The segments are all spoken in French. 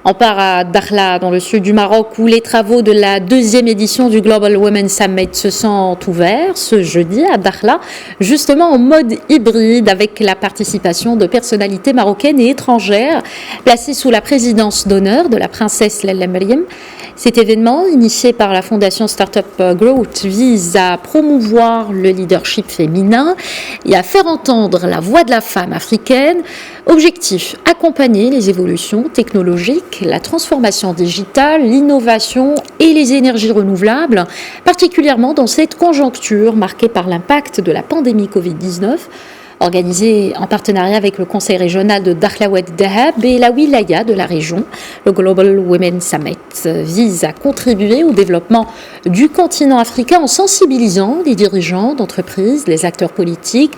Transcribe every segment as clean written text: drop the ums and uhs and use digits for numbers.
On part à Dakhla, dans le sud du Maroc, où les travaux de la deuxième édition du Global Women Summit se sont ouverts ce jeudi à Dakhla, justement en mode hybride, avec la participation de personnalités marocaines et étrangères, placées sous la présidence d'honneur de la princesse Lalla Meriem. Cet événement, initié par la fondation Startup Growth, vise à promouvoir le leadership féminin et à faire entendre la voix de la femme africaine. Objectif, accompagner les évolutions technologiques, la transformation digitale, l'innovation et les énergies renouvelables, particulièrement dans cette conjoncture marquée par l'impact de la pandémie Covid-19. Organisé en partenariat avec le Conseil régional de Dakhla Oued Dahab et la Wilaya de la région, le Global Women Summit vise à contribuer au développement du continent africain en sensibilisant les dirigeants d'entreprises, les acteurs politiques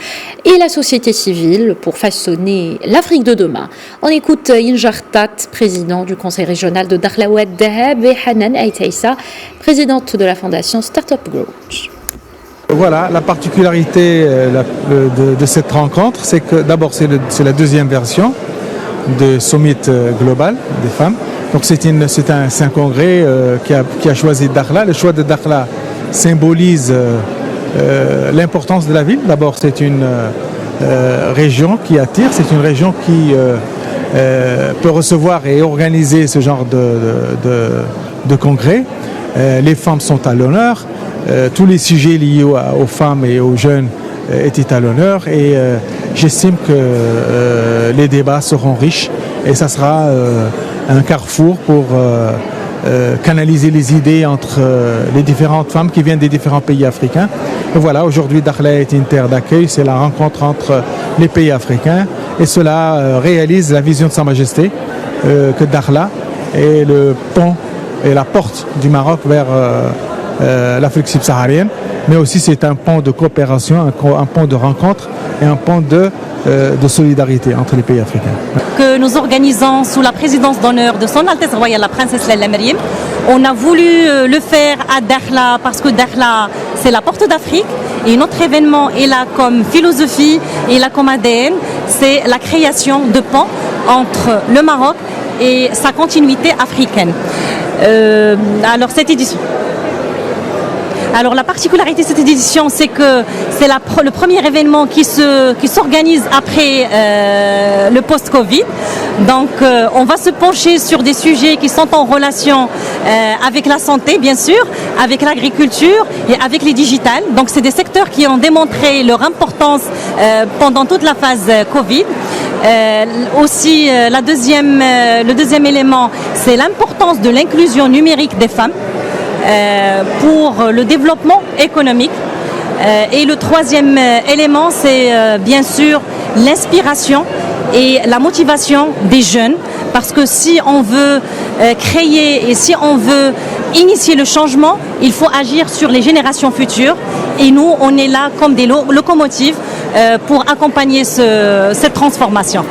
et la société civile pour façonner l'Afrique de demain. On écoute Injar Tat, président du Conseil régional de Dakhla Oued Dahab, et Hanan Aïtaïssa, présidente de la fondation Startup Growth. Voilà, la particularité de cette rencontre, c'est que d'abord c'est la deuxième version de Summit Global des femmes. Donc c'est un congrès qui a choisi Dakhla. Le choix de Dakhla symbolise l'importance de la ville. D'abord c'est une région qui attire, c'est une région qui peut recevoir et organiser ce genre de congrès. Les femmes sont à l'honneur. Tous les sujets liés aux femmes et aux jeunes étaient à l'honneur et j'estime que les débats seront riches et ça sera un carrefour pour canaliser les idées entre les différentes femmes qui viennent des différents pays africains. Et voilà, aujourd'hui Dakhla est une terre d'accueil, c'est la rencontre entre les pays africains et cela réalise la vision de Sa Majesté que Dakhla est le pont et la porte du Maroc vers l'Afrique subsaharienne, mais aussi c'est un pont de coopération, un pont de rencontre et un pont de solidarité entre les pays africains. Que nous organisons sous la présidence d'honneur de Son Altesse Royale la princesse Lalla Meriem. On a voulu le faire à Dakhla parce que Dakhla c'est la porte d'Afrique et notre événement est là comme philosophie et là comme ADN, c'est la création de ponts entre le Maroc et sa continuité africaine. Alors cette édition. Alors la particularité de cette édition, c'est que c'est le premier événement qui s'organise après le post-Covid. Donc on va se pencher sur des sujets qui sont en relation avec la santé, bien sûr, avec l'agriculture et avec les digitales. Donc c'est des secteurs qui ont démontré leur importance pendant toute la phase Covid. Aussi, le deuxième élément, c'est l'importance de l'inclusion numérique des femmes pour le développement économique. Et le troisième élément, c'est bien sûr l'inspiration et la motivation des jeunes. Parce que si on veut créer et si on veut initier le changement, il faut agir sur les générations futures. Et nous, on est là comme des locomotives pour accompagner cette transformation.